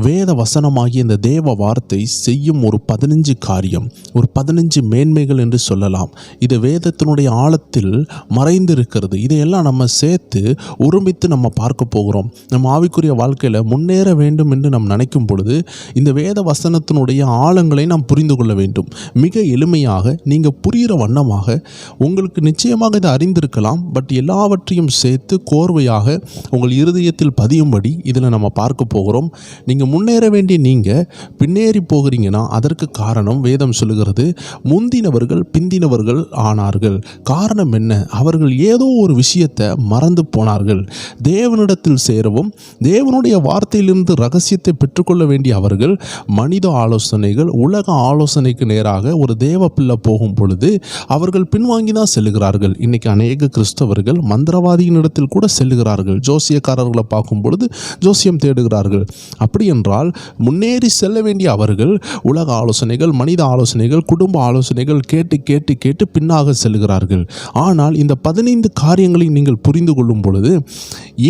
வேத வசனமாகிய இந்த தேவ வார்த்தை செய்யும் ஒரு 15 காரியம், ஒரு 15 மேன்மைகள் என்று சொல்லலாம். இது வேதத்தினுடைய ஆழத்தில் மறைந்திருக்கிறது. இதையெல்லாம் நம்ம சேர்த்து ஒருமித்து நம்ம பார்க்க போகிறோம். நம்ம ஆவிக்குரிய வாழ்க்கையில் முன்னேற வேண்டும் என்று நாம் நினைக்கும் பொழுது இந்த வேத வசனத்தினுடைய ஆழங்களை நாம் புரிந்து கொள்ள வேண்டும். மிக எளிமையாக நீங்கள் புரிகிற வண்ணமாக உங்களுக்கு நிச்சயமாக இதை அறிந்திருக்கலாம். பட் எல்லாவற்றையும் சேர்த்து கோர்வையாக உங்கள் இருதயத்தில் பதியும்படி இதில் நம்ம பார்க்க போகிறோம். நீங்கள் முன்னேற வேண்டிய நீங்கள் பின்னேறி போகிறீங்கன்னா அதற்கு காரணம் வேதம் சொல்லுகிறது, முந்தினவர்கள் பிந்தினவர்கள் ஆனார்கள். காரணம் என்ன? அவர்கள் ஏதோ ஒரு விஷயத்தை மறந்து போனார்கள். தேவனிடத்தில் சேரவும் தேவனுடைய வார்த்தையிலிருந்து ரகசியத்தை பெற்றுக்கொள்ள வேண்டிய அவர்கள் மனித ஆலோசனைகள், உலக ஆலோசனைக்கு நேராக ஒரு தேவ பிள்ளை போகும் பொழுது அவர்கள் பின்வாங்கி தான் செல்லுகிறார்கள். இன்னைக்கு அநேக கிறிஸ்தவர்கள் மந்திரவாதியினிடத்தில் கூட செல்லுகிறார்கள். ஜோசியக்காரர்களை பார்க்கும் பொழுது ஜோசியம் தேடுகிறார்கள். அப்படி என்றால் முன்னேறி செல்ல வேண்டிய அவர்கள் உலக ஆலோசனைகள், மனித ஆலோசனைகள், குடும்ப ஆலோசனைகள் கேட்டு கேட்டு கேட்டு பின்னாக செல்கிறார்கள். ஆனால் இந்த 15 காரியங்களை நீங்கள் புரிந்து கொள்ளும் பொழுது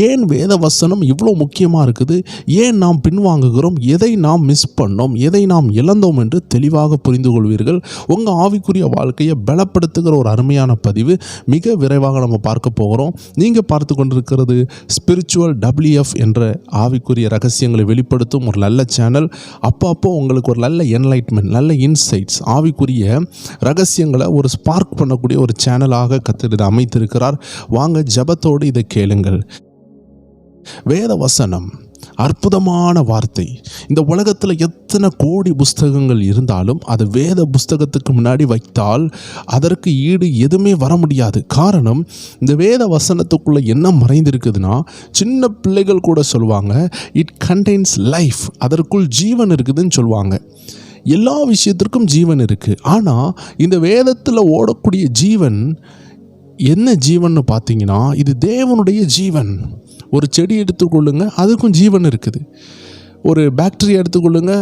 ஏன் வேத வசனம் இவ்வளோ முக்கியமாக இருக்குது, ஏன் நாம் பின்வாங்குகிறோம், எதை நாம் மிஸ் பண்ணோம், எதை நாம் இழந்தோம் என்று தெளிவாக புரிந்து கொள்வீர்கள். உங்கள் ஆவிக்குரிய வாழ்க்கையை பலப்படுத்துகிற ஒரு அருமையான பதிவு மிக விரைவாக நம்ம பார்க்க போகிறோம். நீங்கள் பார்த்து கொண்டிருக்கிறது ஸ்பிரிச்சுவல் WF என்ற ஆவிக்குரிய ரகசியங்களை வெளிப்படுத்தும் ஒரு நல்ல சேனல். அப்போ உங்களுக்கு ஒரு நல்ல என்லைட்மெண்ட், நல்ல இன்சைட்ஸ், ஆவிக்குரிய ரகசியங்களை ஒரு ஸ்பார்க் பண்ணக்கூடிய ஒரு சேனலாக கர்த்தர் இதை அமைத்திருக்கிறார். வாங்க ஜெபத்தோடு இதை கேளுங்கள். வேத வசனம் அற்புதமான வார்த்தை. இந்த உலகத்தில் எத்தனை கோடி புஸ்தகங்கள் இருந்தாலும் அது வேத புஸ்தகத்துக்கு முன்னாடி வைத்தால் அதற்கு ஈடு எதுவுமே வர முடியாது. காரணம், இந்த வேத வசனத்துக்குள்ளே என்ன மறைந்திருக்குதுன்னா, சின்ன பிள்ளைகள் கூட சொல்லுவாங்க, இட் கண்டெய்ன்ஸ் லைஃப், அதற்குள் ஜீவன் இருக்குதுன்னு சொல்லுவாங்க. எல்லா விஷயத்திற்கும் ஜீவன் இருக்குது. ஆனால் இந்த வேதத்தில் ஓடக்கூடிய ஜீவன் என்ன ஜீவன் பார்த்தீங்கன்னா, இது தேவனுடைய ஜீவன். ஒரு செடி எடுத்துக்கொள்ளுங்க, அதுக்கும் ஜீவன் இருக்குது. ஒரு பாக்டீரியா எடுத்துக்கொள்ளுங்க,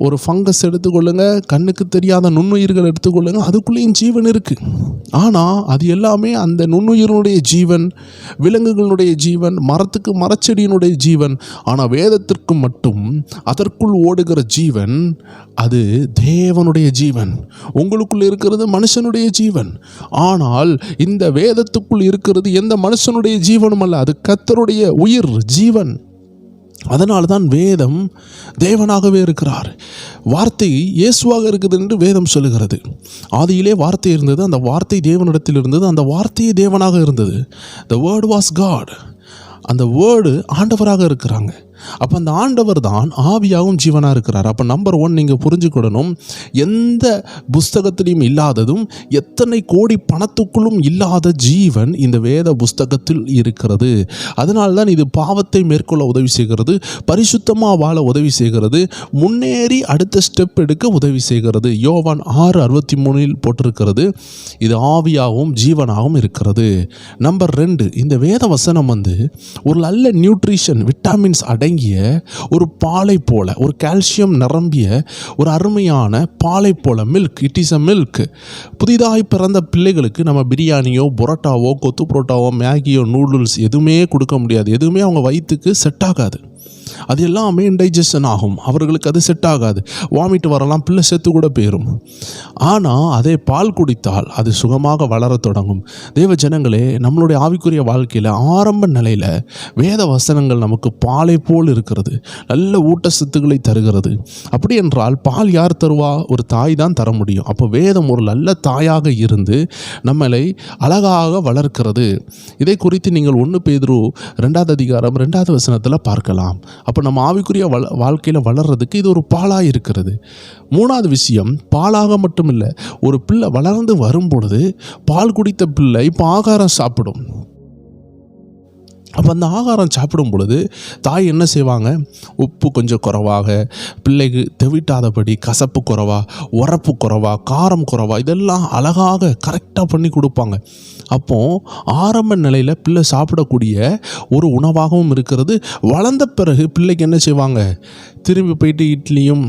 ஒரு ஃபங்கஸ் எடுத்துக்கொள்ளுங்க, கண்ணுக்கு தெரியாத நுண்ணுயிர்கள் எடுத்துக்கொள்ளுங்க, அதுக்குள்ளேயும் ஜீவன் இருக்குது. ஆனால் அது எல்லாமே அந்த நுண்ணுயிரினுடைய ஜீவன், விலங்குகளுடைய ஜீவன், மரத்துக்கு மரச்செடியினுடைய ஜீவன். ஆனால் வேதத்திற்கு மட்டும் அதற்குள் ஓடுகிற ஜீவன் அது தேவனுடைய ஜீவன். உங்களுக்குள் இருக்கிறது மனுஷனுடைய ஜீவன். ஆனால் இந்த வேதத்துக்குள் இருக்கிறது எந்த மனுஷனுடைய ஜீவனும் அல்ல, அது கர்த்தருடைய உயிர் ஜீவன். அதனால தான் வேதம் தேவனாகவே இருக்கிறார். வார்த்தை இயேசுவாக இருக்குது என்று வேதம் சொல்லுகிறது. ஆதியிலே வார்த்தை இருந்தது, அந்த வார்த்தை தேவனிடத்தில் இருந்தது, அந்த வார்த்தையே தேவனாக இருந்தது. The word was God. அந்த வேர்டு ஆண்டவராக இருக்கிறாங்க. அப்போ அந்த ஆண்டவர் தான் ஆவியாகவும் ஜீவனாக இருக்கிறார். அப்போ நம்பர் 1 நீங்கள் புரிஞ்சுக்கிடணும், எந்த புஸ்தகத்திலையும் இல்லாததும் எத்தனை கோடி பணத்துக்குள்ளும் இல்லாத ஜீவன் இந்த வேத புஸ்தகத்தில் இருக்கிறது. அதனால தான் இது பாவத்தை மேற்கொள்ள உதவி செய்கிறது, பரிசுத்தமாக வாழ உதவி செய்கிறது, முன்னேறி அடுத்த ஸ்டெப் எடுக்க உதவி செய்கிறது. யோவான் 6:63 போட்டிருக்கிறது, இது ஆவியாகவும் ஜீவனாகவும் இருக்கிறது. நம்பர் 2, இந்த வேத வசனம் ஒரு நல்ல நியூட்ரிஷன், விட்டாமின்ஸ் அடங்கிய ஒரு பாலை போல, ஒரு கால்சியம் நிரம்பிய ஒரு அருமையான பாலை போல, milk. It is a milk. புதிதாய் பிறந்த பிள்ளைகளுக்கு நம்ம பிரியாணியோ, புரோட்டாவோ, கொத்து புரோட்டாவோ, மேகியோ, நூடுல்ஸ் எதுவுமே கொடுக்க முடியாது. எதுவுமே அவங்க வயிற்றுக்கு செட் ஆகாது. அது எல்லாமே இன்டைஜஷன் ஆகும், அவர்களுக்கு அது செட் ஆகாது. வாமிட் வரலாம், பிள்ளை செத்து கூட போயிடும். ஆனால் அதே பால் குடித்தால் அது சுகமாக வளர தொடங்கும். தேவ ஜனங்களே, நம்மளுடைய ஆவிக்குரிய வாழ்க்கையில் ஆரம்ப நிலையில் வேத வசனங்கள் நமக்கு பாலை போல் இருக்கிறது, நல்ல ஊட்டச்சத்துக்களை தருகிறது. அப்படி என்றால் பால் யார் தருவா? ஒரு தாய் தான் தர முடியும். அப்போ வேதம் ஒரு நல்ல தாயாக இருந்து நம்மளை அழகாக வளர்க்கிறது. இதை குறித்து நீங்கள் 1 பேதுரு 2 அதிகாரம் 2 வசனத்தில் பார்க்கலாம். அப்போ நம்ம ஆவிக்குரிய வாழ்க்கையில் வளர்றதுக்கு இது ஒரு பாலாக இருக்கிறது. 3வது விஷயம், பாலாக மட்டும் இல்லை, ஒரு பிள்ளை வளர்ந்து வரும் பொழுது பால் குடித்த பிள்ளை இப்போ ஆகாரம் சாப்பிடும். அப்போ அந்த ஆகாரம் சாப்பிடும் பொழுது தாய் என்ன செய்வாங்க? உப்பு கொஞ்சம் குறைவாக, பிள்ளைக்கு தெவிட்டாதபடி கசப்பு குறைவா, உரப்பு குறைவா, காரம் குறைவா, இதெல்லாம் அழகாக கரெக்டாக பண்ணி கொடுப்பாங்க. அப்போது ஆரம்ப நிலையில் பிள்ளை சாப்பிடக்கூடிய ஒரு உணவாகவும் இருக்கிறது. வளர்ந்த பிறகு பிள்ளைக்கு என்ன செய்வாங்க? திரும்பி போயிட்டு இட்லியும்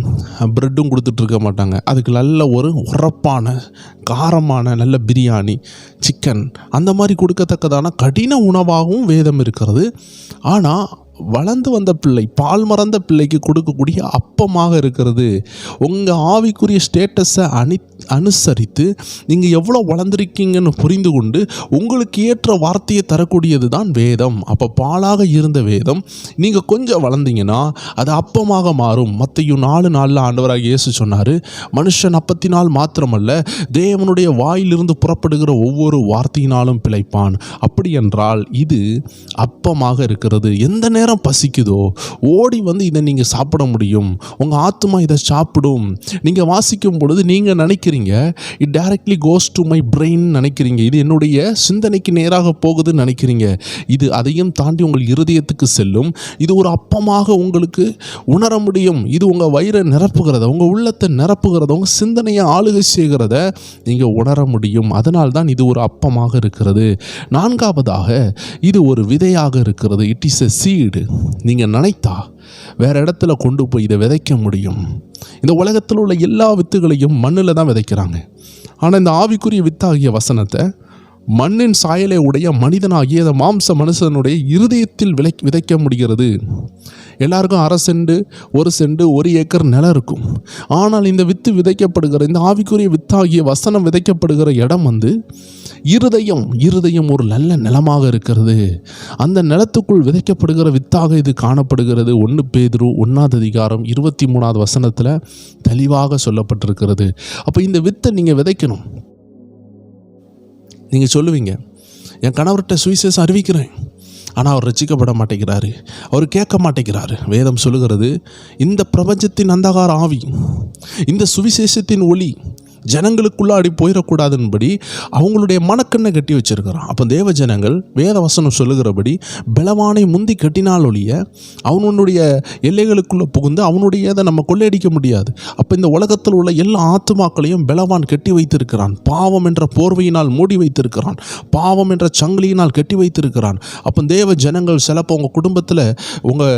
ப்ரெட்டும் கொடுத்துட்ருக்க மாட்டாங்க. அதுக்கு நல்ல ஒரு உரப்பான, காரமான நல்ல பிரியாணி, சிக்கன், அந்த மாதிரி கொடுக்கத்தக்கதான கடின உணவாகவும் வேதம் இருக்கிறது. ஆனால் வளர்ந்து வந்த பிள்ளை, பால் மறந்த பிள்ளைக்கு கொடுக்கக்கூடிய அப்பமாக இருக்கிறது. உங்கள் ஆவிக்குரிய ஸ்டேட்டஸை அனுசரித்து நீங்கள் எவ்வளோ வளர்ந்துருக்கீங்கன்னு புரிந்து கொண்டு உங்களுக்கு ஏற்ற வார்த்தையை தரக்கூடியது தான் வேதம். அப்போ பாலாக இருந்த வேதம் நீங்கள் கொஞ்சம் வளர்ந்தீங்கன்னா அது அப்பமாக மாறும். மத்தேயு 4:4 ஆண்டவராகிய இயேசு சொன்னார், மனுஷன் அப்பத்தினால் மாத்திரமல்ல தேவனுடைய வாயிலிருந்து புறப்படுகிற ஒவ்வொரு வார்த்தையினாலும் பிழைப்பான். அப்படி என்றால் இது அப்பமாக இருக்கிறது. எந்த நேரம் பசிக்குதோ ஓடி வந்து இதை நீங்கள் சாப்பிட முடியும். உங்கள் ஆத்மா இதை சாப்பிடும். நீங்கள் வாசிக்கும் பொழுது நீங்கள் நினைக்கிறீங்க, it directly goes to my brain நினைக்கிறீங்க, இது என்னுடைய சிந்தனைக்கு நேராக போகுதுன்னு நினைக்கிறீங்க. இது அதையும் தாண்டி உங்கள் இருதயத்துக்கு செல்லும். இது ஒரு அப்பமாக உங்களுக்கு உணர முடியும். இது உங்கள் வயிறை நிரப்புகிறத, உங்கள் உள்ளத்தை நிரப்புகிறத, உங்கள் சிந்தனையை ஆளுகை செய்கிறத நீங்கள் உணர முடியும். அதனால் தான் இது ஒரு அப்பமாக இருக்கிறது. 4வதாக இது ஒரு விதையாக இருக்கிறது. It is a seed. நீங்கள் நினைத்தா வேறு இடத்துல கொண்டு போய் இதை விதைக்க முடியும். இந்த உலகத்தில் உள்ள எல்லா வித்துகளையும் மண்ணில் தான் விதைக்கிறாங்க. ஆனால் இந்த ஆவிக்குரிய வித்தாகிய வசனத்தை மண்ணின் சாயலை உடைய மனிதனாகிய அந்த மாம்ச மனுஷனுடைய இருதயத்தில் விதைக்க முடிகிறது. எல்லாருக்கும் 1/2 சென்ட் 1 சென்ட் 1 ஏக்கர் நிலம் இருக்கும். ஆனால் இந்த வித்து விதைக்கப்படுகிற, இந்த ஆவிக்குரிய வித்தாகிய வசனம் விதைக்கப்படுகிற இடம் இருதயம் ஒரு நல்ல நிலமாக இருக்கிறது. அந்த நிலத்துக்குள் விதைக்கப்படுகிற வித்தாக இது காணப்படுகிறது. 1 பேதுரு 1:23 தெளிவாக சொல்லப்பட்டிருக்கிறது. அப்போ இந்த வித்தை நீங்கள் விதைக்கணும். நீங்கள் சொல்லுவீங்க, என் கணவர்கிட்ட சுவிசேஷம் அறிவிக்கிறேன், ஆனால் அவர் ரட்சிக்கப்பட மாட்டேங்கிறாரு, அவர் கேட்க மாட்டேங்கிறாரு. வேதம் சொல்லுகிறது, இந்த பிரபஞ்சத்தின் அந்தகார ஆவி, இந்த சுவிசேஷத்தின் ஒளி ஜனங்களுக்குள்ளாடி போயிடக்கூடாதுன்படி அவங்களுடைய மனக்கண்ணை கட்டி வச்சிருக்கிறான். அப்போ தேவ ஜனங்கள் வேத வசனம் சொல்லுகிறபடி பலவானை முந்தி கட்டினால் ஒழிய அவனுடைய எல்லைகளுக்குள்ளே புகுந்து அவனுடையதை நம்ம கொள்ளையடிக்க முடியாது. அப்போ இந்த உலகத்தில் உள்ள எல்லா ஆத்துமாக்களையும் பலவான் கட்டி வைத்திருக்கிறான். பாவம் என்ற போர்வையினால் மூடி வைத்திருக்கிறான். பாவம் என்ற சங்கிலியினால் கட்டி வைத்திருக்கிறான். அப்போ தேவ ஜனங்கள் சிலப்போ உங்கள் குடும்பத்தில் உங்கள்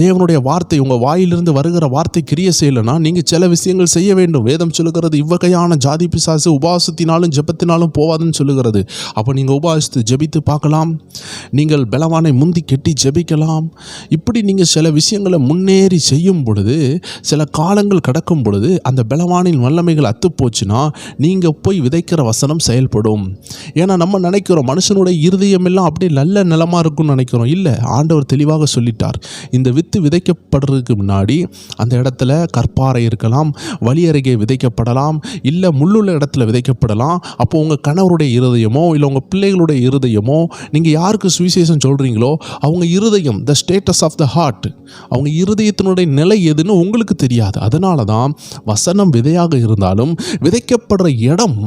தேவனுடைய வார்த்தை, உங்கள் வாயிலிருந்து வருகிற வார்த்தை கிரிய செய்யலைன்னா நீங்கள் சில விஷயங்கள் செய்ய வேண்டும். வேதம் சொல்லுகிறது, இவ்வகையான ஜாதி பிசாசு உபாசத்தினாலும் ஜெபத்தினாலும் போவாதுன்னு சொல்லுகிறது. அப்போ நீங்கள் உபாசித்து ஜெபித்து பார்க்கலாம், நீங்கள் பலவானை முந்தி கெட்டி ஜெபிக்கலாம். இப்படி நீங்கள் சில விஷயங்களை முன்னேறி செய்யும் பொழுது, சில காலங்கள் கடக்கும் பொழுது அந்த பலவானின் வல்லமைகள் அத்துப்போச்சுன்னா நீங்கள் போய் விதைக்கிற வசனம் செயல்படும். ஏன்னா நம்ம நினைக்கிறோம் மனுஷனுடைய இருதயம் எல்லாம் அப்படி நல்ல நிலமாக இருக்கும்னு நினைக்கிறோம். இல்லை, ஆண்டவர் தெளிவாக சொல்லிட்டார். இந்த வித்து விதைக்கப்படுறதுக்கு முன்னாடி அந்த இடத்துல கற்பாறை இருக்கலாம், வழி அருகே விதைக்கப்படலாம், இல்லை முள்ளுள்ள இடத்துல விதைக்கப்படலாம். அப்போ உங்கள் கணவருடைய இருதயமோ இல்லை உங்கள் பிள்ளைகளுடைய இருதயமோ, நீங்கள் யாருக்கு சுவிசேஷம் சொல்கிறீங்களோ அவங்க இருதயம், the status of the heart, அவங்க இருதயத்தினுடைய நிலை எதுன்னு உங்களுக்கு தெரியாது. அதனால தான் வசனம் விதையாக இருந்தாலும் விதைக்கப்படுற இடம்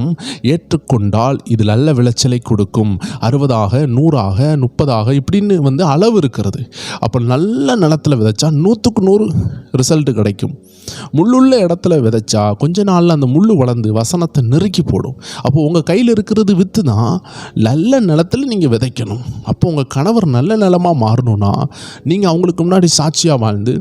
ஏற்றுக்கொண்டால் இது நல்ல விளைச்சலை கொடுக்கும். 60ஆக 100ஆக 30ஆக இப்படின்னு அளவு இருக்கிறது. அப்போ நல்ல நிலத்தில் விதைச்சா 100க்கு 100 ரிசல்ட் கிடைக்கும். முள்ளுள்ள இடத்துல விதைச்சா கொஞ்ச நாளில் அந்த முள் வளர்ந்து வசனத்தை நெருக்கி போடும். அப்போ உங்கள் கையில் இருக்கிறது வித்து தான். நல்ல நிலத்தில் நீங்கள் விதைக்கணும். அப்போ உங்கள் கணவர் நல்ல நிலமாக மாறணும்னா நீங்கள் அவங்களுக்கு முன்னாடி சாட்சியாக வாழ்ந்து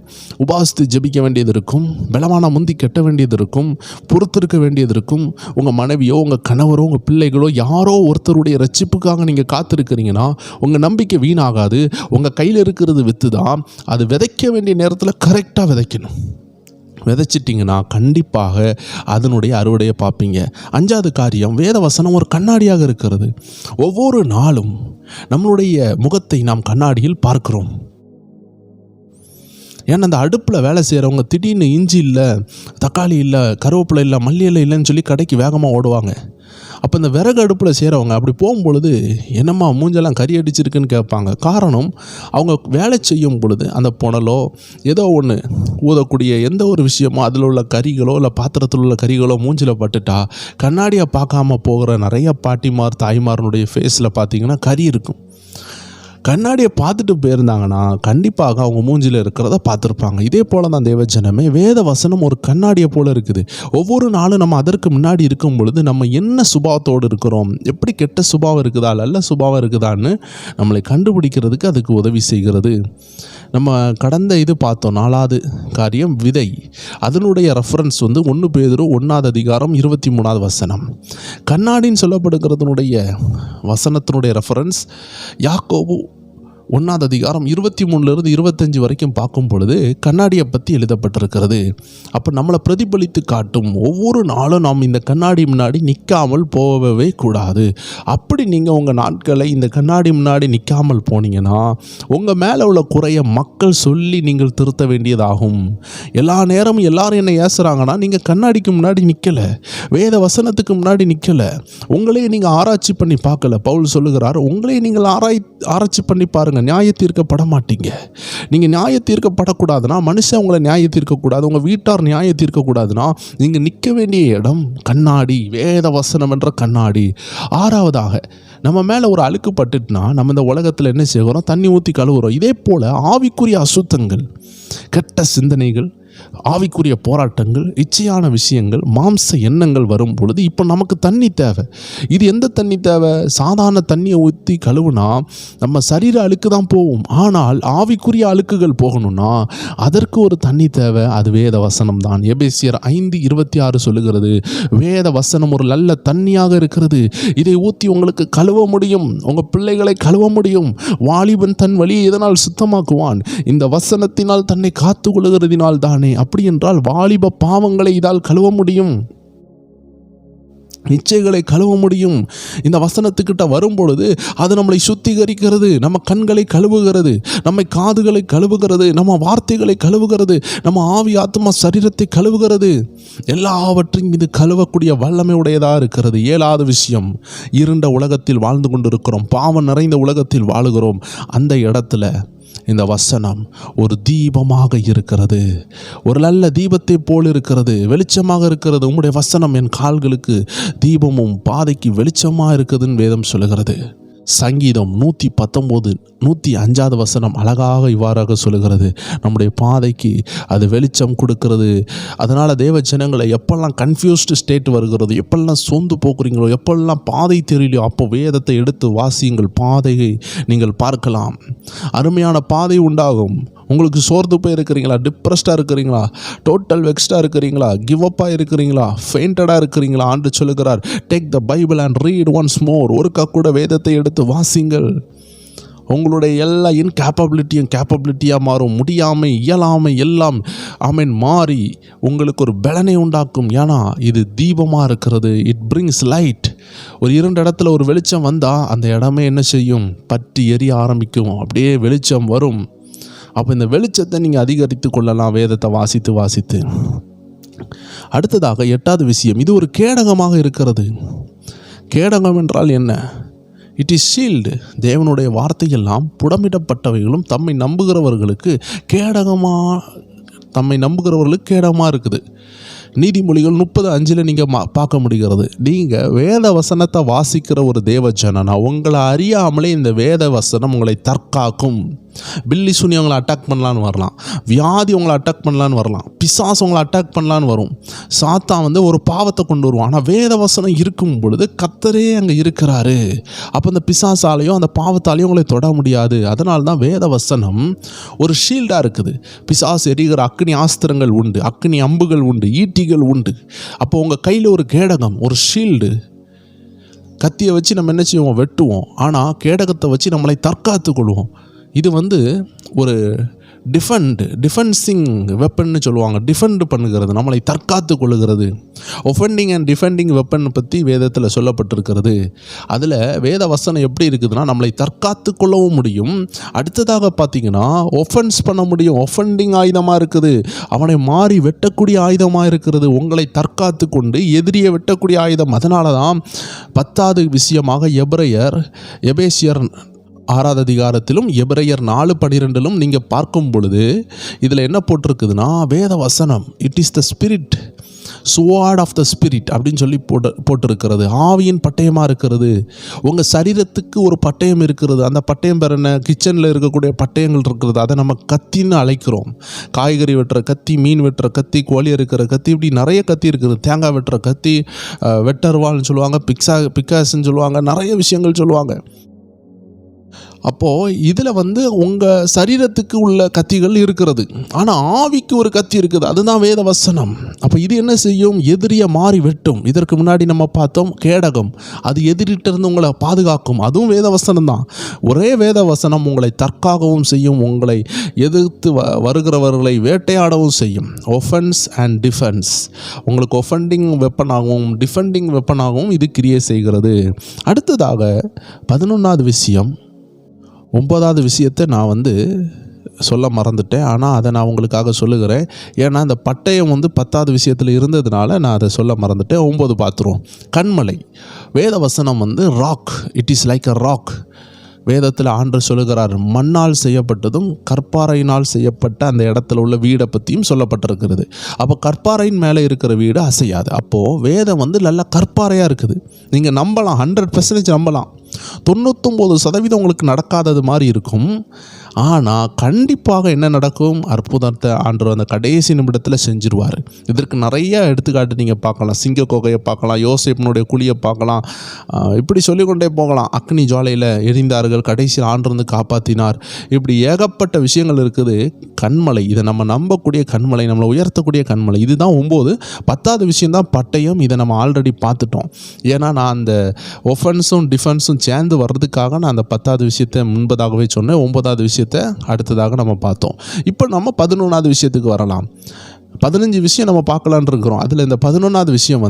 உபாசித்து ஜெபிக்க வேண்டியது இருக்கும், பலவான முந்தி கட்ட வேண்டியது இருக்கும், பொறுத்திருக்க வேண்டியது இருக்கும். உங்கள் மனைவியோ உங்கள் கணவரோ உங்கள் பிள்ளைகளோ யாரோ ஒருத்தருடைய ரட்சிப்புக்காக நீங்கள் காத்திருக்கிறீங்கன்னா உங்கள் நம்பிக்கை வீணாகாது. உங்கள் கையில் இருக்கிறது வித்து தான். அது விதைக்க வேண்டிய நேரத்தில் கரெக்டாக விதைக்கணும். விதைச்சிட்டிங்கன்னா கண்டிப்பாக அதனுடைய அறுவடையை பார்ப்பீங்க. 5வது காரியம், வேத வசனம் ஒரு கண்ணாடியாக இருக்கிறது. ஒவ்வொரு நாளும் நம்மளுடைய முகத்தை நாம் கண்ணாடியில் பார்க்கிறோம். ஏன்னா அந்த அடுப்பில் வேலை செய்கிறவங்க திடீர்னு இஞ்சி இல்லை, தக்காளி இல்லை, கருவேப்பிலை இல்லை, மல்லி இலை இல்லைன்னு சொல்லி கடைக்கு வேகமாக ஓடுவாங்க. அப்போ இந்த விறகு அடுப்பில் செய்கிறவங்க அப்படி போகும்பொழுது என்னம்மா மூஞ்செல்லாம் கறி அடிச்சிருக்குன்னு கேட்பாங்க. காரணம், அவங்க வேலை செய்யும் பொழுது அந்த புனலோ ஏதோ ஒன்று ஊதக்கூடிய எந்த ஒரு விஷயமோ அதில் உள்ள கறிகளோ இல்லை பாத்திரத்தில் உள்ள கறிகளோ மூஞ்சில் பட்டுட்டா கண்ணாடியை பார்க்காம போகிற நிறைய பாட்டிமார் தாய்மாரனுடைய ஃபேஸில் பார்த்திங்கன்னா கறி இருக்கும். கண்ணாடியை பார்த்துட்டு போயிருந்தாங்கன்னா கண்டிப்பாக அவங்க மூஞ்சில் இருக்கிறத பார்த்துருப்பாங்க. இதே போல தான் தேவஜனமே, வேத வசனம் ஒரு கண்ணாடியை போல் இருக்குது. ஒவ்வொரு நாளும் நம்ம அதற்கு முன்னாடி இருக்கும் பொழுது நம்ம என்ன சுபாவத்தோடு இருக்கிறோம், எப்படி கெட்ட சுபாவம் இருக்குதா நல்ல சுபாவம் இருக்குதான்னு நம்மளை கண்டுபிடிக்கிறதுக்கு அதுக்கு உதவி செய்கிறது. நம்ம கடந்த இது பார்த்தோம், 4வது காரியம் விதை. அதனுடைய ரெஃபரன்ஸ் 1 பேதுரு 1:23 கண்ணாடின்னு சொல்லப்படுகிறதுனுடைய வசனத்தினுடைய ரெஃபரன்ஸ் யாக்கோபு 1ஆவது அதிகாரம் 23லிருந்து 25 வரைக்கும் பார்க்கும் பொழுது கண்ணாடியை பற்றி எழுதப்பட்டிருக்கிறது. அப்போ நம்மளை பிரதிபலித்து காட்டும். ஒவ்வொரு நாளும் நாம் இந்த கண்ணாடி முன்னாடி நிற்காமல் போகவே கூடாது. அப்படி நீங்கள் உங்கள் நாட்களை இந்த கண்ணாடி முன்னாடி நிற்காமல் போனீங்கன்னா உங்கள் மேலே உள்ள குறைய மக்கள் சொல்லி நீங்கள் திருத்த வேண்டியதாகும். எல்லா நேரமும் எல்லாரும் என்ன ஏசுகிறாங்கன்னா நீங்கள் கண்ணாடிக்கு முன்னாடி நிற்கலை, வேத வசனத்துக்கு முன்னாடி நிற்கலை, உங்களையே நீங்கள் ஆராய்ச்சி பண்ணி பார்க்கல. பவுல் சொல்லுகிறார், உங்களையே நீங்கள் ஆராய்ச்சி பண்ணி பாருங்கள், நியாய தீர்க்கப்பட மாட்டீங்க. நீங்கள் நியாய தீர்க்கப்படக்கூடாதுன்னா மனுஷன் உங்களை நியாய தீர்க்கக்கூடாது, உங்கள் வீட்டார் நியாய தீர்க்கக்கூடாதுன்னா நீங்கள் நிற்க வேண்டிய இடம் கண்ணாடி, வேத வசனம் என்ற கண்ணாடி. 6வதாக, நம்ம மேலே ஒரு அழுக்கு பட்டுட்டுனா நம்ம இந்த உலகத்தில் என்ன செய்கிறோம்? தண்ணி ஊற்றி கழுவுறோம். இதே போல் ஆவிக்குரிய அசுத்தங்கள், கெட்ட சிந்தனைகள், ஆவிக்குரிய போராட்டங்கள், இச்சையான விஷயங்கள், மாம்ச எண்ணங்கள் வரும் பொழுது இப்போ நமக்கு தண்ணி தேவை. இது எந்த தண்ணி தேவை? சாதாரண தண்ணியை ஊற்றி கழுவுனா நம்ம சரீர அழுக்கு தான் போகும். ஆனால் ஆவிக்குரிய அழுக்குகள் போகணும்னா அதற்கு ஒரு தண்ணி தேவை. அது வேத வசனம் தான். எபேசியர் 5:26 சொல்லுகிறது, வேத வசனம் ஒரு நல்ல தண்ணியாக இருக்கிறது, இதை ஊற்றி உங்களுக்கு கழுவ முடியும், உங்கள் பிள்ளைகளை கழுவ முடியும். வாலிபன் தன் வழியை எதனால் சுத்தமாக்குவான்? இந்த வசனத்தினால் தன்னை காத்து கொள்கிறதினால் தானே. அப்படி என்றால் வாலிப பாவங்களை இதால் கழுவ முடியும், நிச்சயங்களை கழுவ முடியும். இந்த வசனத்துக்கிட்ட வரும் பொழுது அது நம்மளை சுத்திகரிக்கிறது, நம்ம கண்களை கழுவுகிறது, நம்மை காதுகளை கழுவுகிறது, நம்ம வார்த்தைகளை கழுவுகிறது, நம்ம ஆவி ஆத்மா சரீரத்தை கழுவுகிறது. எல்லாவற்றையும் இது கழுவக்கூடிய வல்லமை உடையதாக இருக்கிறது. 7வது விஷயம், இருண்ட உலகத்தில் வாழ்ந்து கொண்டிருக்கிறோம், பாவம் நிறைந்த உலகத்தில் வாழுகிறோம். அந்த இடத்துல இந்த வசனம் ஒரு தீபமாக இருக்கிறது, ஒரு நல்ல தீபத்தை போல் இருக்கிறது, வெளிச்சமாக இருக்கிறது. உம்முடைய வசனம் என் கால்களுக்கு தீபமும் பாதைக்கு வெளிச்சமாக இருக்குதுன்னு வேதம் சொல்லுகிறது. சங்கீதம் 119 105வது வசனம் அழகாக இவ்வாறாக சொல்லுகிறது, நம்முடைய பாதைக்கு அது வெளிச்சம் கொடுக்கிறது. அதனால் தேவ ஜனங்களை எப்பெல்லாம் கன்ஃபியூஸ்டு ஸ்டேட் வருகிறதோ, எப்பெல்லாம் சோர்ந்து போக்குறீங்களோ, எப்பெல்லாம் பாதை தெரியலையோ, அப்போ வேதத்தை எடுத்து வாசியுங்கள், பாதையை நீங்கள் பார்க்கலாம். அருமையான பாதை உண்டாகும். உங்களுக்கு சோர்ந்து போய் இருக்கிறீங்களா? டிப்ரெஸ்டாக இருக்கிறீங்களா? டோட்டல் வெக்ஸ்டாக இருக்கிறீங்களா? கிவ் அப்பாக இருக்கிறீங்களா? ஃபெயிண்டடாக இருக்கிறீங்களா? ஆண்டு சொல்லுகிறார், take the Bible and read once more. ஒருக்கா கூட வேதத்தை எடுத்து வாசிங்கள். உங்களுடைய எல்லா இன்கேப்பபிலிட்டியும் கேப்பபிலிட்டியாக மாறும். முடியாமை, இயலாமை எல்லாம் மாறி உங்களுக்கு ஒரு பலனை உண்டாக்கும். ஏன்னா இது தீபமாக இருக்கிறது. It brings light. ஒரு 2 இடத்துல ஒரு வெளிச்சம் வந்தால் அந்த இடமே என்ன செய்யும்? பற்றி எரிய ஆரம்பிக்கும். அப்படியே வெளிச்சம் வரும். அப்போ இந்த வெளிச்சத்தை நீங்கள் அதிகரித்து கொள்ளலாம் வேதத்தை வாசித்து. அடுத்ததாக 8வது விஷயம், இது ஒரு கேடகமாக இருக்கிறது. கேடகம் என்றால் என்ன? It is shield. தேவனுடைய வார்த்தையெல்லாம் புடமிடப்பட்டவைகளும் தம்மை நம்புகிறவர்களுக்கு கேடகமாக இருக்குது. நீதிமொழிகள் 30:5 நீங்கள் பார்க்க முடிகிறது. நீங்கள் வேத வசனத்தை வாசிக்கிற ஒரு தேவ ஜனனா உங்களை அறியாமலே இந்த வேத வசனம் உங்களை தற்காக்கும். பில்லி சுனி உங்களை அட்டாக் பண்ணலான்னு வரலாம், வியாதி உங்களை அட்டாக் பண்ணலான்னு வரலாம், பிசாசு உங்களை அட்டாக் பண்ணலான்னு வரும். சாத்தான் ஒரு பாவத்தை கொண்டு வருவான். ஆனால் வேத வசனம் இருக்கும் பொழுது கர்த்தரே அங்கே இருக்கிறாரு. அப்போ அந்த பிசாசாலையும் அந்த பாவத்தாலையும் உங்களை தொட முடியாது. அதனால தான் வேத வசனம் ஒரு ஷீல்டாக இருக்குது. பிசாசு எரிகிற அக்னி ஆஸ்திரங்கள் உண்டு, அக்னி அம்புகள் உண்டு, ஈட்டிகள் உண்டு. அப்போ உங்கள் கையில் ஒரு கேடகம், ஒரு ஷீல்டு. கத்தியை வச்சு நம்ம என்ன செய்வோம்? வெட்டுவோம். ஆனால் கேடகத்தை வச்சு நம்மளை தற்காத்து கொள்வோம். இது ஒரு டிஃபென்சிங் வெப்பன்னு சொல்லுவாங்க. டிஃபெண்ட் பண்ணுகிறது, நம்மளை தற்காத்து கொள்ளுகிறது. ஒஃபெண்டிங் அண்ட் டிஃபெண்டிங் வெப்பன் பற்றி வேதத்தில் சொல்லப்பட்டிருக்கிறது. அதில் வேத வசனம் எப்படி இருக்குதுன்னா, நம்மளை தற்காத்து கொள்ளவும் முடியும். அடுத்ததாக பார்த்தீங்கன்னா ஒஃபென்ஸ் பண்ண முடியும். ஒஃபெண்டிங் ஆயுதமாக இருக்குது, அவனை மாறி வெட்டக்கூடிய ஆயுதமாக இருக்கிறது. உங்களை தற்காத்து கொண்டு எதிரியை வெட்டக்கூடிய ஆயுதம். அதனால தான் 10வது விஷயமாக எபேசியர் 6வது அதிகாரத்திலும் எபிரெயர் 4:12 நீங்கள் பார்க்கும் பொழுது இதில் என்ன போட்டிருக்குதுன்னா, வேத வசனம் it is the spirit, sword of the spirit அப்படின்னு சொல்லி போட்டிருக்கிறது. ஆவியின் பட்டயமாக இருக்கிறது. உங்கள் சரீரத்துக்கு ஒரு பட்டயம் இருக்கிறது. அந்த பட்டயம் பேர் என்ன? கிச்சனில் இருக்கக்கூடிய பட்டயங்கள் இருக்கிறது. அதை நம்ம கத்தின்னு அழைக்கிறோம். காய்கறி வெட்டுற கத்தி, மீன் வெட்டுற கத்தி, கோழி இருக்கிற கத்தி, இப்படி நிறைய கத்தி இருக்குது. தேங்காய் வெட்டுற கத்தி, வெட்டர்வால்னு சொல்லுவாங்க, பிக்காஸ்ன்னு சொல்லுவாங்க, நிறைய விஷயங்கள் சொல்லுவாங்க. அப்போது இதில் உங்கள் சரீரத்துக்கு உள்ள கத்திகள் இருக்கிறது, ஆனால் ஆவிக்கு ஒரு கத்தி இருக்குது, அதுதான் வேத வசனம். அப்போ இது என்ன செய்யும்? எதிரியை மாறி வெட்டும். இதற்கு முன்னாடி நம்ம பார்த்தோம் கேடகம், அது எதிரிட்ட இருந்து உங்களை பாதுகாக்கும், அதுவும் வேத வசனம் தான். ஒரே வேத வசனம் உங்களை தற்காக்கவும் செய்யும், உங்களை எதிர்த்து வருகிறவர்களை வேட்டையாடவும் செய்யும். ஒஃபென்ஸ் அண்ட் டிஃபென்ஸ், உங்களுக்கு ஒஃபெண்டிங் வெப்பனாகவும் டிஃபெண்டிங் வெப்பனாகவும் இது கிரியை செய்கிறது. அடுத்ததாக 11வது விஷயம், 9வது விஷயத்தை நான் சொல்ல மறந்துட்டேன், ஆனால் அதை நான் உங்களுக்காக சொல்லுகிறேன். ஏன்னா அந்த பட்டயம் 10வது விஷயத்தில் இருந்ததுனால நான் அதை சொல்ல மறந்துட்டேன். 9 பார்த்துருவோம். கண்மலை, வேத வசனம் rock, it is like a rock. வேதத்தில் ஆண்டவர் சொல்லுகிறார், மண்ணால் செய்யப்பட்டதும் கற்பாறையினால் செய்யப்பட்ட அந்த இடத்துல உள்ள வீடை பற்றியும் சொல்லப்பட்டிருக்கிறது. அப்போ கற்பாறையின் மேலே இருக்கிற வீடு அசையாது. அப்போது வேதம் நல்லா கற்பாறையாக இருக்குது. நீங்கள் நம்பலாம், 100% நம்பலாம். 99% உங்களுக்கு நடக்காதது மாதிரி இருக்கும், ஆனால் கண்டிப்பாக என்ன நடக்கும்? அற்புதத்தை ஆண்டவர் அந்த கடைசி நிமிடத்தில் செஞ்சிருவார். இதற்கு நிறைய எடுத்துக்காட்டு நீங்கள் பார்க்கலாம். சிங்க கோகையை பார்க்கலாம், யோசேப்பினுடைய குழியை பார்க்கலாம், இப்படி சொல்லிக்கொண்டே போகலாம். அக்னி ஜுவாலையில் எரிந்தார்கள், கடைசியில் ஆண்டவர் காப்பாற்றினார். இப்படி ஏகப்பட்ட விஷயங்கள் இருக்குது. கண்மலை, இதை நம்ம நம்பக்கூடிய கண்மலை, நம்மளை உயர்த்தக்கூடிய கண்மலை, இதுதான் 9. 10வது விஷயம்தான் பட்டயம். இதை நம்ம ஆல்ரெடி பார்த்துட்டோம். ஏன்னா நான் அந்த ஒஃபென்ஸும் டிஃபென்ஸும் சேர்ந்து வர்றதுக்காக நான் அந்த 10வது விஷயத்தை முன்பதாகவே சொன்னேன். 9வது விஷயத்தை அடுத்ததாக நம்ம பார்த்தோம். இப்போ நம்ம 11வது விஷயத்துக்கு வரலாம். 15 விஷயம் நம்ம பார்க்கலான் இருக்கிறோம். அதில் இந்த 11வது விஷயம்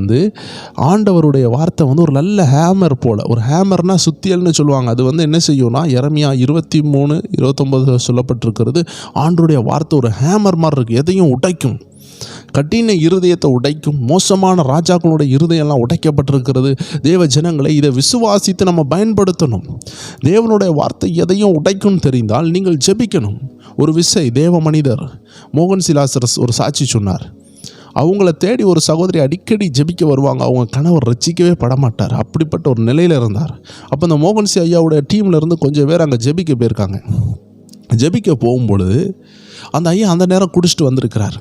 ஆண்டவருடைய வார்த்தை ஒரு நல்ல ஹேமர் போல், ஒரு ஹேமர்னா சுத்தியல்னு சொல்லுவாங்க. அது என்ன செய்யும்னா, எரேமியா 23:29 சொல்லப்பட்டிருக்கிறது. ஆண்டவருடைய வார்த்தை ஒரு ஹேமர் மாதிரி இருக்குது, எதையும் உடைக்கும், கடின இருதயத்தை உடைக்கும். மோசமான ராஜாக்களுடைய இருதயம்லாம் உடைக்கப்பட்டிருக்கிறது. தேவ ஜனங்களை இதை விசுவாசித்து நம்ம பயன்படுத்தணும். தேவனுடைய வார்த்தை எதையும் உடைக்கும் தெரிந்தால் நீங்கள் ஜெபிக்கணும். ஒரு தேவ மனிதர் மோகன் சிலாசரஸ் ஒரு சாட்சி சொன்னார். அவங்கள தேடி ஒரு சகோதரி அடிக்கடி ஜெபிக்க வருவாங்க. அவங்க கணவர் ரட்சிக்கவே படமாட்டார், அப்படிப்பட்ட ஒரு நிலையில் இருந்தார். அப்போ இந்த மோகன்சி ஐயாவுடைய டீமில் இருந்து கொஞ்சம் பேர் அங்கே ஜெபிக்க போயிருக்காங்க. ஜெபிக்க போகும்பொழுது அந்த ஐயா அந்த நேரம் குடிச்சிட்டு வந்திருக்கிறார்.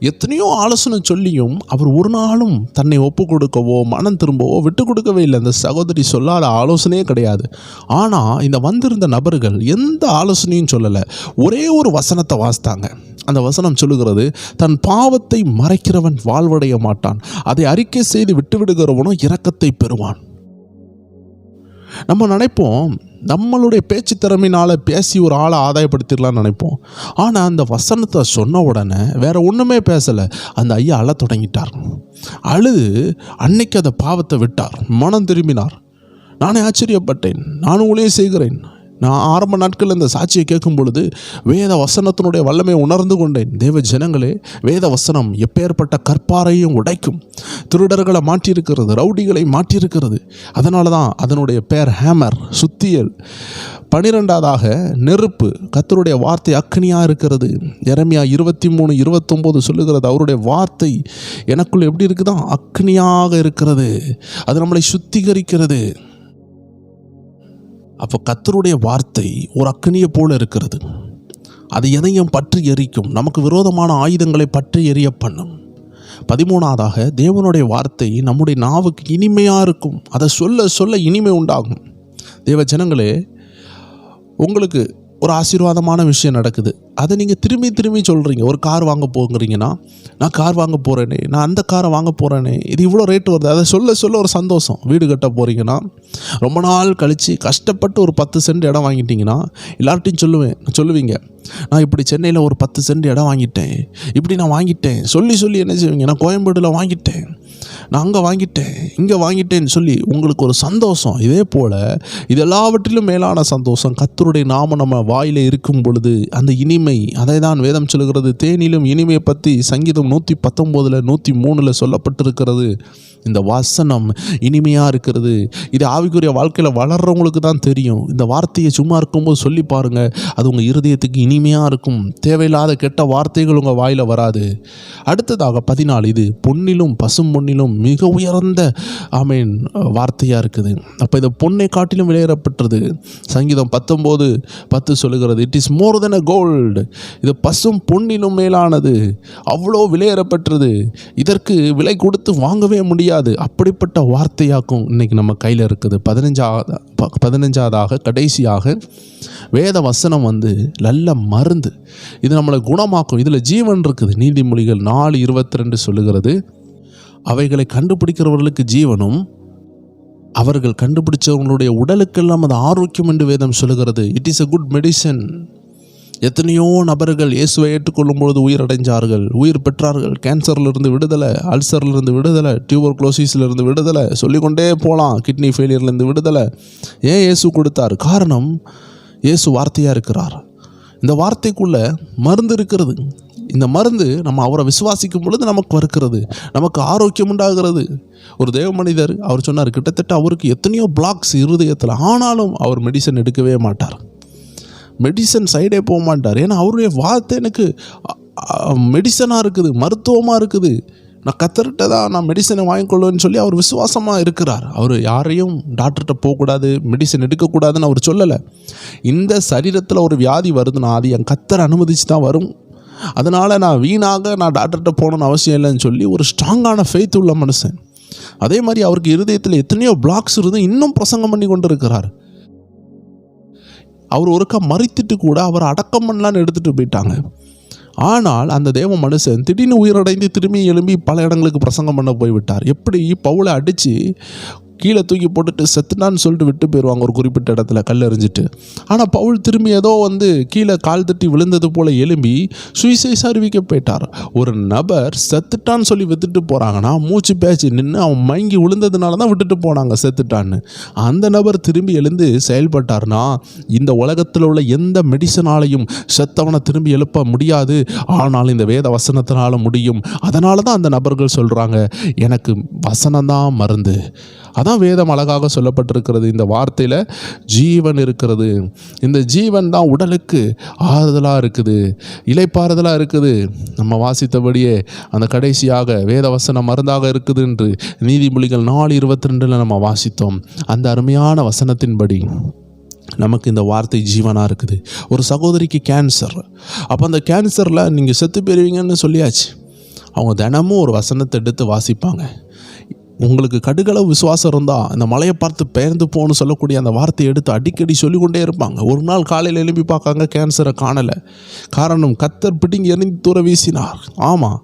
எத்தனையோ ஆலோசனை சொல்லியும் அவர் ஒரு நாளும் தன்னை ஒப்பு கொடுக்கவோ மனம் திரும்பவோ விட்டு கொடுக்கவே இல்லை. அந்த சகோதரி சொல்லாத ஆலோசனையே கிடையாது. ஆனால் இந்த வந்திருந்த நபர்கள் எந்த ஆலோசனையும் சொல்லலை, ஒரே ஒரு வசனத்தை வாசித்தாங்க. அந்த வசனம் சொல்லுகிறது, தன் பாவத்தை மறைக்கிறவன் வாழ்வடைய மாட்டான், அதை அறிக்கை செய்து விட்டுவிடுகிறவனோ இரக்கத்தை பெறுவான். நம்ம நினைப்போம் நம்மளுடைய பேச்சு திறமையினால் பேசி ஒரு ஆளை ஆதாயப்படுத்திடலான்னு நினைப்போம். ஆனால் அந்த வசனத்தை சொன்ன உடனே வேற ஒன்றுமே பேசலை, அந்த ஐயா அழ தொடங்கிட்டார். அழுது அன்னைக்கு அந்த பாவத்தை விட்டார், மனம் திரும்பினார். நானே ஆச்சரியப்பட்டேன், நானும் ஊழியம் செய்கிறேன். நான் ஆரம்ப நாட்களில் இந்த சாட்சியை கேட்கும் பொழுது வேத வசனத்தினுடைய வல்லமை உணர்ந்து கொண்டேன். தேவ ஜனங்களே, வேத வசனம் எப்பேற்பட்ட கற்பாறையும் உடைக்கும். திருடர்களை மாற்றியிருக்கிறது, ரவுடிகளை மாற்றியிருக்கிறது. அதனால தான் அதனுடைய பேர் ஹேமர், சுத்தியல். 12தாக நெருப்பு, கர்த்தருடைய வார்த்தை அக்னியாக இருக்கிறது. எரேமியா 23:29 சொல்லுகிறது, அவருடைய வார்த்தை எனக்குள் எப்படி இருக்குதான், அக்னியாக இருக்கிறது, அது நம்மளை சுத்திகரிக்கிறது. அப்போ கர்த்தருடைய வார்த்தை ஒரு அக்னியை போல இருக்கிறது. அது எதையும் பற்றி எரிக்கும், நமக்கு விரோதமான ஆயுதங்களை பற்றி எரிய பண்ணும். 13தாக தேவனுடைய வார்த்தை நம்முடைய நாவுக்கு இனிமையாக இருக்கும். அதை சொல்ல சொல்ல இனிமை உண்டாகும். தேவ ஜனங்களே, உங்களுக்கு ஒரு ஆசீர்வாதமான விஷயம் நடக்குது, அதை நீங்கள் திரும்பி திரும்பி சொல்கிறீங்க. ஒரு கார் வாங்க போகிறீங்கன்னா, நான் கார் வாங்க போகிறேனே, நான் அந்த காரை வாங்க போகிறேனே, இது இவ்வளோ ரேட்டு வருது, அதை சொல்ல சொல்ல ஒரு சந்தோஷம். வீடு கட்ட போகிறீங்கன்னா, ரொம்ப நாள் கழித்து கஷ்டப்பட்டு ஒரு 10 சென்ட் இடம் வாங்கிட்டீங்கன்னா எல்லார்ட்டையும் சொல்லுவீங்க, நான் இப்படி சென்னையில் ஒரு 10 சென்ட் இடம் வாங்கிட்டேன், இப்படி நான் வாங்கிட்டேன் சொல்லி என்ன செய்வீங்க, நான் கோயம்பேடில் வாங்கிட்டேன், நான் அங்கே வாங்கிட்டேன், இங்கே வாங்கிட்டேன்னு சொல்லி உங்களுக்கு ஒரு சந்தோஷம். இதே போல் இது எல்லாவற்றிலும் மேலான சந்தோஷம் கர்த்தருடைய நாமம் நம்ம வாயில் இருக்கும் பொழுது அந்த இனிமை, அதை தான் வேதம் சொல்லுகிறது. தேனிலும் இனிமையை பற்றி சங்கீதம் 119 103 சொல்லப்பட்டிருக்கிறது. இந்த வசனம் இனிமையாக இருக்கிறது. இது ஆவிக்குரிய வாழ்க்கையில் வளர்கிறவங்களுக்கு தான் தெரியும். இந்த வார்த்தையை சும்மா இருக்கும்போது சொல்லி பாருங்கள், அது உங்கள் இருதயத்துக்கு இனிமையாக இருக்கும். தேவையில்லாத கெட்ட வார்த்தைகள் உங்கள் வாயில் வராது. அடுத்ததாக 14, இது பொன்னிலும் பசும் பொன்னிலும் மிக உயர்ந்த வார்த்தையாக இருக்குது. அப்போ இந்த பொன்னை காட்டிலும் விலையேறப்பட்டது. சங்கீதம் 19:10 சொல்லுகிறது, it is more than a gold. இது பசும் பொன்னிலும் மேலானது, அவ்வளோ விலையேறப்பட்டது, இதற்கு விலை கொடுத்து வாங்கவே முடியாது. அப்படிப்பட்ட வார்த்தையாக்கும் இன்னைக்கு நம்ம கையில் இருக்குது. 15ஆவதாக கடைசியாக வேத வசனம் நல்ல மருந்து. இது நம்மளை குணமாக்கும். இதில் ஜீவன் இருக்குது. நீதிமொழிகள் 4:22 சொல்லுகிறது, அவைகளை கண்டுபிடிக்கிறவர்களுக்கு ஜீவனும் அவர்கள் கண்டுபிடிச்சவங்களுடைய உடலுக்கெல்லாம் அது ஆரோக்கியம் என்று வேதம் சொல்லுகிறது. It is a good medicine. எத்தனையோ நபர்கள் இயேசுவை ஏற்றுக்கொள்ளும் பொழுது உயிரடைஞ்சார்கள், உயிர் பெற்றார்கள். கேன்சர்லேருந்து விடுதலை, அல்சர்லேருந்து விடுதலை, டியூபர்குலோசிஸ்லேருந்து விடுதலை, சொல்லிக்கொண்டே போகலாம். கிட்னி ஃபெயிலியர்லேருந்து விடுதலை. ஏன் இயேசு கொடுத்தார்? காரணம், இயேசு வார்த்தையாக இருக்கிறார். இந்த வார்த்தைக்குள்ளே மருந்து இருக்கிறது. இந்த மருந்து நம்ம அவரை விசுவாசிக்கும் பொழுது நமக்கு வருகிறது, நமக்கு ஆரோக்கியம் உண்டாகிறது. ஒரு தேவ மனிதர் அவர் சொன்னார், கிட்டத்தட்ட அவருக்கு எத்தனையோ பிளாக்ஸ் இருதயத்தில், ஆனாலும் அவர் மெடிசன் எடுக்கவே மாட்டார், மெடிசன் சைடே போக மாட்டார். ஏன்னா அவருடைய வார்த்தை எனக்கு மெடிசனாக இருக்குது, மருத்துவமாக இருக்குது. நான் கத்தர்கிட்ட தான் நான் மெடிசனை வாங்கிக்கொள்வேன்னு சொல்லி அவர் விசுவாசமாக இருக்கிறார். அவர் யாரையும் டாக்டர்கிட்ட போகக்கூடாது, மெடிசன் எடுக்கக்கூடாதுன்னு அவர் சொல்லலை. இந்த சரீரத்தில் ஒரு வியாதி வருதுன்னா அது என் கத்தர் அனுமதிச்சு தான் வரும். அதனால் நான் வீணாக டாக்டர்கிட்ட போகணுன்னு அவசியம் இல்லைன்னு சொல்லி ஒரு ஸ்ட்ராங்கான ஃபெய்த் உள்ள மனுஷன். அதே மாதிரி அவருக்கு இருதயத்தில் எத்தனையோ பிளாக்ஸ் இருந்து இன்னும் பிரசங்கம் பண்ணி கொண்டு இருக்கிறார். அவர் ஒருக்கா மறித்துட்டு கூட அவர் அடக்கம் பண்ணலான்னு எடுத்துகிட்டு போயிட்டாங்க. ஆனால் அந்த தேவ மனுஷன் திடீர்னு உயிரடைந்து திரும்பி எழும்பி பல இடங்களுக்கு பிரசங்கம் பண்ண போய்விட்டார். எப்படி பவுலை அடித்து கீழே தூக்கி போட்டுட்டு செத்துட்டான்னு சொல்லிட்டு விட்டு போயிடுவாங்க ஒரு குறிப்பிட்ட இடத்துல கல் எறிஞ்சிட்டு. ஆனால் பவுல் திரும்பி ஏதோ கீழே கால் தட்டி விழுந்தது போல் எழும்பி சுவிசேஷம் அறிவிக்க போயிட்டார். ஒரு நபர் செத்துட்டான்னு சொல்லி விட்டுட்டு போகிறாங்கன்னா மூச்சு பேச்சு நின்று அவன் மயங்கி விழுந்ததுனால தான் விட்டுட்டு போனாங்க செத்துட்டான்னு. அந்த நபர் திரும்பி எழுந்து செயல்பட்டார்னா இந்த உலகத்தில் உள்ள எந்த மெடிசனாலையும் செத்தவனை திரும்பி எழுப்ப முடியாது. ஆனால் இந்த வேத வசனத்தினால முடியும். அதனால தான் அந்த நபர்கள் சொல்கிறாங்க, எனக்கு வசனம்தான் மருந்து. அதான் வேதம் அழகாக சொல்லப்பட்டிருக்கிறது. இந்த வார்த்தையில் ஜீவன் இருக்கிறது. இந்த ஜீவன் தான் உடலுக்கு ஆறுதலாக இருக்குது, இளைப்பாறுதலாக இருக்குது. நம்ம வாசித்தபடியே அந்த கடைசியாக வேத வசனம் மருந்தாக இருக்குது என்று நீதிமொழிகள் 4:22 நம்ம வாசித்தோம். அந்த அருமையான வசனத்தின்படி நமக்கு இந்த வார்த்தை ஜீவனாக இருக்குது. ஒரு சகோதரிக்கு கேன்சர். அப்போ அந்த கேன்சரில் நீங்கள் செத்து போயிருவீங்கன்னு சொல்லியாச்சு. அவங்க தினமும் ஒரு வசனத்தை எடுத்து வாசிப்பாங்க. உங்களுக்கு கடுகளவு விசுவாசம் இருந்தால் இந்த மலையை பார்த்து பெயர்ந்து போகணும்னு சொல்லக்கூடிய அந்த வார்த்தையை எடுத்து அடிக்கடி சொல்லிக்கொண்டே இருப்பாங்க. ஒரு நாள் காலையில் எழுப்பி பார்க்காங்க, கேன்சரை காணலை. காரணம், கத்தர் பிடிங்கி எறிந்து தூர வீசினார். ஆமாம்,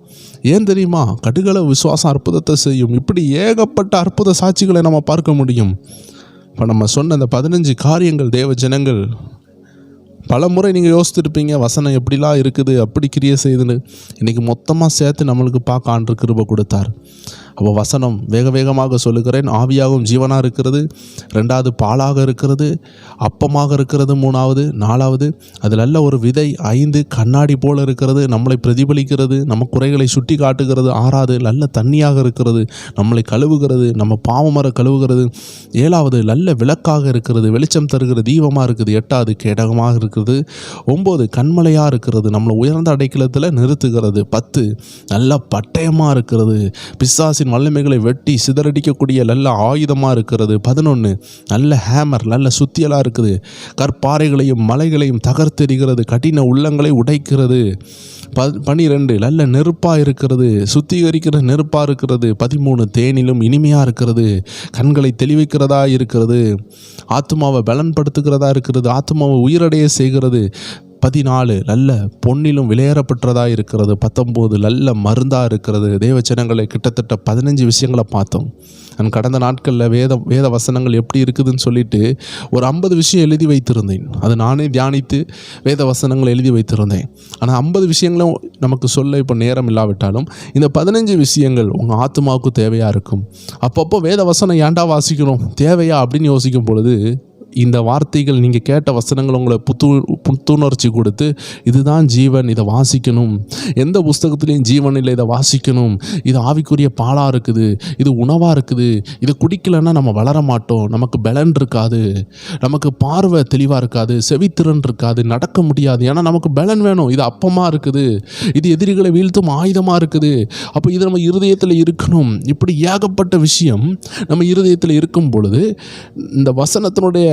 ஏன் தெரியுமா? கடுகளவு விசுவாசம் அற்புதத்தை செய்யும். இப்படி ஏகப்பட்ட அற்புத சாட்சிகளை நம்ம பார்க்க முடியும். இப்போ நம்ம சொன்ன அந்த 15 காரியங்கள் தேவ ஜனங்கள் பல முறை நீங்கள் யோசித்துருப்பீங்க, வசனம் எப்படிலாம் இருக்குது, அப்படி கிரியை செய்துன்னு. இன்றைக்கி மொத்தமாக சேர்த்து நம்மளுக்கு பார்க்க ஆண்டு கிருபை கொடுத்தார். அப்போ வசனம் வேக வேகமாக சொல்லுகிறேன், ஆவியாகவும் ஜீவனாக இருக்கிறது, 2வது பாலாக இருக்கிறது, அப்பமாக இருக்கிறது, 3வது, 4வது அது நல்ல ஒரு விதை, 5 கண்ணாடி போல் இருக்கிறது, நம்மளை பிரதிபலிக்கிறது, நம்ம குறைகளை சுட்டி காட்டுகிறது, 6வது நல்ல தண்ணியாக இருக்கிறது, நம்மளை கழுவுகிறது, நம்ம பாவமர கழுவுகிறது, 7வது நல்ல விளக்காக இருக்கிறது, வெளிச்சம் தருகிற தீபமாக இருக்குது, 8வது கேடகமாக இருக்கிறது, 9 கண்மலையாக இருக்கிறது, நம்மளை உயர்ந்த அடைக்கலத்தில் நிறுத்துகிறது, 10 நல்ல பட்டயமாக இருக்கிறது, பிசாசின் வல்லமைகளை வெட்டி சிதறடிக்கக்கூடிய நல்ல ஆயுதமாக இருக்கிறது, 11 நல்ல ஹேமர், நல்ல சுத்தியலாக இருக்குது, கற்பாறைகளையும் மலைகளையும் தகர்த்தெறிகிறது, கடின உள்ளங்களை உடைக்கிறது, 12 நல்ல நெருப்பாக இருக்கிறது, சுத்திகரிக்கிற நெருப்பாக இருக்கிறது, 13 தேனிலும் இனிமையாக இருக்கிறது, கண்களை தெளிவிக்கிறதா இருக்கிறது, ஆத்மாவை பலன்படுத்துகிறதா இருக்கிறது, ஆத்மாவை உயிரடைய செய்கிறது, 14 நல்ல பொன்னிலும் விலையேறப்பட்டதாக இருக்கிறது, 19 நல்ல மருந்தாக இருக்கிறது. தேவச்சனங்களை கிட்டத்தட்ட 15 விஷயங்களை பார்த்தோம். நான் கடந்த நாட்களில் வேத வசனங்கள் எப்படி இருக்குதுன்னு சொல்லிட்டு ஒரு 50 விஷயம் எழுதி வைத்திருந்தேன். அது நானே தியானித்து வேத வசனங்கள் எழுதி வைத்திருந்தேன். ஆனால் 50 விஷயங்களும் நமக்கு சொல்ல இப்போ நேரம் இல்லாவிட்டாலும் இந்த 15 விஷயங்கள் உங்கள் ஆத்மாவுக்கு தேவையாக இருக்கும். அப்பப்போ வேத வசனம் ஏன்டா வாசிக்கணும், தேவையா அப்படின்னு யோசிக்கும் பொழுது இந்த வார்த்தைகள் நீங்கள் கேட்ட வசனங்கள் உங்களை புத்துணர்ச்சி கொடுத்து இதுதான் ஜீவன், இதை வாசிக்கணும், எந்த புஸ்தகத்துலேயும் ஜீவன் இல்லை, இதை வாசிக்கணும், இது ஆவிக்குரிய பாலாக இருக்குது, இது உணவாக இருக்குது, இதை குடிக்கலைன்னா நம்ம வளர மாட்டோம், நமக்கு பலன் இருக்காது, நமக்கு பார்வை தெளிவாக இருக்காது, செவித்திறன் இருக்காது, நடக்க முடியாது, ஏன்னா நமக்கு பலன் வேணும், இது அப்பமாக இருக்குது, இது எதிரிகளை வீழ்த்தும் ஆயுதமாக இருக்குது, அப்போ இது நம்ம இருதயத்தில் இருக்கணும். இப்படி ஏகப்பட்ட விஷயம் நம்ம இருதயத்தில் இருக்கும் பொழுது இந்த வசனத்தினுடைய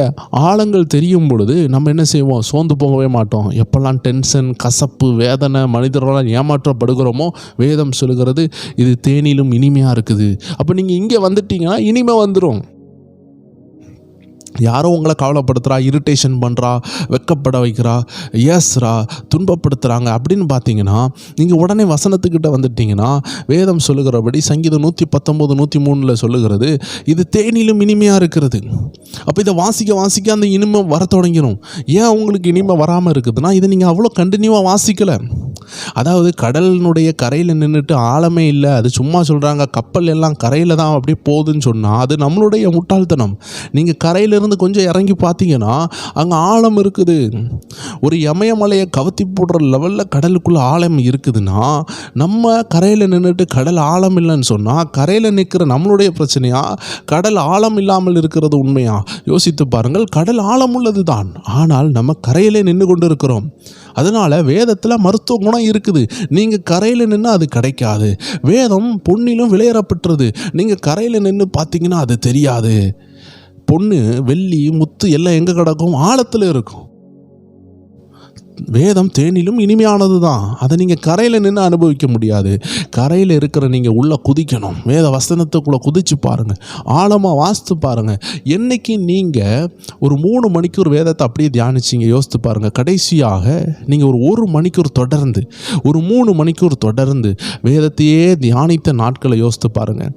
ஆழங்கள் தெரியும் பொழுது நம்ம என்ன செய்வோம்? சோர்ந்து போகவே மாட்டோம். எப்பெல்லாம் டென்ஷன், கசப்பு, வேதனை, மனிதர்களால் ஏமாற்றப்படுகிறோமோ வேதம் சொல்லுகிறது இது தேனிலும் இனிமையாக இருக்குது. அப்போ நீங்கள் இங்கே வந்துட்டீங்கன்னா இனிமை வந்துடும். யாரோ உங்களை கவலைப்படுத்துகிறா, இரிட்டேஷன் பண்ணுறா, வெக்கப்பட வைக்கிறா, ஏசுறா, துன்பப்படுத்துகிறாங்க அப்படின்னு பார்த்தீங்கன்னா நீங்கள் உடனே வசனத்துக்கிட்ட வந்துட்டிங்கன்னா வேதம் சொல்லுகிறபடி சங்கீதம் 119:103 சொல்லுகிறது இது தேனிலும் இனிமையாக இருக்கிறது. அப்போ இதை வாசிக்க வாசிக்க அந்த இனிமை வர தொடங்கிடும். ஏன் உங்களுக்கு இனிமை வராமல் இருக்குதுன்னா இதை நீங்கள் அவ்வளோ கண்டினியூவாக வாசிக்கலை. அதாவது கடலினுடைய கரையில் நின்றுட்டு ஆழமே இல்லை, அது சும்மா சொல்கிறாங்க, கப்பல் எல்லாம் கரையில் தான் அப்படியே போகுதுன்னு சொன்னால் அது நம்மளுடைய முட்டாள்தனம். நீங்கள் கரையிலிருந்து கொஞ்சம் இறங்கி பார்த்தீங்கன்னா அங்கே ஆழம் இருக்குது. ஒரு இமயமலையை கவத்தி போடுற லெவலில் கடலுக்குள்ளே ஆழம் இருக்குதுன்னா நம்ம கரையில் நின்றுட்டு கடல் ஆழம் இல்லைன்னு சொன்னால் கரையில் நிற்கிற நம்மளுடைய பிரச்சனையா, கடல் ஆழம் இல்லாமல் இருக்கிறது உண்மையா? யோசித்து பாருங்கள். கடல் ஆழம் உள்ளது தான், ஆனால் நம்ம கரையிலே நின்று கொண்டு இருக்கிறோம். அதனால் வேதத்தில் மருத்துவ குணம் இருக்குது. நீங்கள் கரையில் நின்று அது கிடைக்காது. வேதம் பொன்னிலும் விளையாடப்பட்டுறது. நீங்கள் கரையில் நின்று பார்த்தீங்கன்னா அது தெரியாது. பொண்ணு, வெள்ளி, முத்து எல்லாம் எங்கே கிடக்கும்? ஆழத்தில் இருக்கும். வேதம் தேனிலும் இனிமையானது தான். அதை நீங்கள் கரையில் நின்று அனுபவிக்க முடியாது. கரையில் இருக்கிற நீங்கள் உள்ளே குதிக்கணும். வேத வசனத்துக்குள்ளே குதிச்சு பாருங்கள், ஆழமாக வாசித்து பாருங்கள். என்றைக்கு நீங்கள் ஒரு 3 மணிக்கூர் வேதத்தை அப்படியே தியானிச்சிங்க யோசித்து பாருங்கள். கடைசியாக நீங்கள் ஒரு மணிக்கூர் தொடர்ந்து, ஒரு 3 மணிக்கூர் தொடர்ந்து வேதத்தையே தியானித்த நாட்களை யோசித்து பாருங்கள்.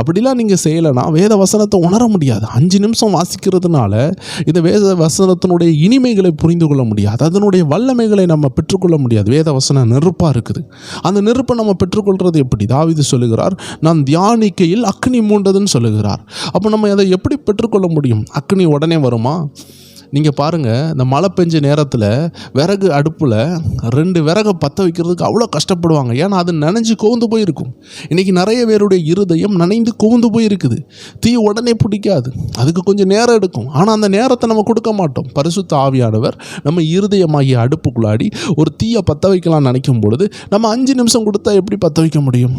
அப்படிலாம் நீங்கள் செய்யலைன்னா வேத வசனத்தை உணர முடியாது. 5 நிமிஷம் வாசிக்கிறதுனால இந்த வேத வசனத்தினுடைய இனிமைகளை புரிந்து கொள்ள முடியாது. அதனுடைய வல்லமைகளை நம்ம பெற்றுக்கொள்ள முடியாது. வேத வசனம் நெருப்பாக இருக்குது. அந்த நெருப்பை நம்ம பெற்றுக்கொள்வது எப்படி? தாவீது சொல்லுகிறார், நான் தியானிக்கையில் அக்னி மூண்டதுன்னு சொல்லுகிறார். அப்போ நம்ம அதை எப்படி பெற்றுக்கொள்ள முடியும்? அக்னி உடனே வருமா? நீங்கள் பாருங்கள், இந்த மழை பெஞ்ச நேரத்தில் விறகு அடுப்பில் 2 விறகை பற்ற வைக்கிறதுக்கு அவ்வளோ கஷ்டப்படுவாங்க. ஏன்னா அது நனைஞ்சு கோந்து போயிருக்கும். இன்றைக்கி நிறைய பேருடைய இருதயம் நனைந்து கோந்து போயிருக்குது. தீ உடனே பிடிக்காது, அதுக்கு கொஞ்சம் நேரம் எடுக்கும். ஆனால் அந்த நேரத்தை நம்ம கொடுக்க மாட்டோம். பரிசுத்த ஆவியானவர் நம்ம இருதயமாகிய அடுப்புக்குள்ளாடி ஒரு தீயை பற்ற வைக்கலாம்னு நினைக்கும் பொழுது நம்ம 5 நிமிஷம் கொடுத்தா எப்படி பற்ற வைக்க முடியும்?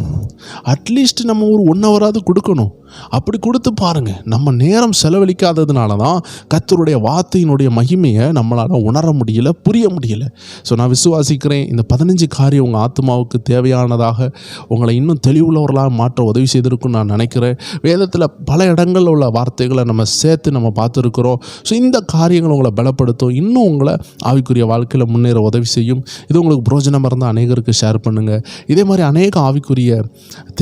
அட்லீஸ்ட் நம்ம ஒரு 1 ஹவராவது கொடுக்கணும். அப்படி கொடுத்து பாருங்கள். நம்ம நேரம் செலவழிக்காததுனால தான் கர்த்தருடைய வார்த்தையினுடைய மகிமையை நம்மளால் உணர முடியல, புரிய முடியல. ஸோ நான் விசுவாசிக்கிறேன் இந்த 15 காரியம் உங்கள் ஆத்மாவுக்கு தேவையானதாக உங்களை இன்னும் தெளிவுள்ளவர்களாக மாற்ற உதவி செய்திருக்குன்னு நான் நினைக்கிறேன். வேதத்தில் பல இடங்களில் உள்ள வார்த்தைகளை நம்ம சேர்த்து நம்ம பார்த்துருக்குறோம். ஸோ இந்த காரியங்கள் உங்களை பலப்படுத்தும், இன்னும் உங்களை ஆவிக்குரிய வாழ்க்கையில் முன்னேற உதவி செய்யும். இது உங்களுக்கு புரோஜனமாக இருந்தால் அநேகருக்கு ஷேர் பண்ணுங்கள். இதே மாதிரி அநேக ஆவிக்குரிய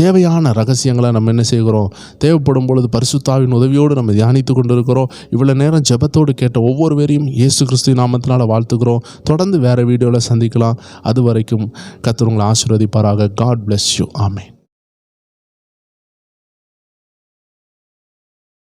தேவையான ரகசியங்களை நம்ம என்ன செய்கிறோம், தேவைப்படும் பொழுது பரிசுத்தாவின் உதவியோடு நம்ம தியானித்து கொண்டிருக்கிறோம். இவ்வளோ நேரம் ஜெபத்தோடு கேட்ட ஒவ்வொருவரையும் இயேசு கிறிஸ்து நாமத்தினால் வாழ்த்துக்கிறோம். தொடர்ந்து வேறு வீடியோவில் சந்திக்கலாம். அது வரைக்கும் கர்த்தர் உங்களை ஆசீர்வதிப்பாராக. God bless you. ஆமென்.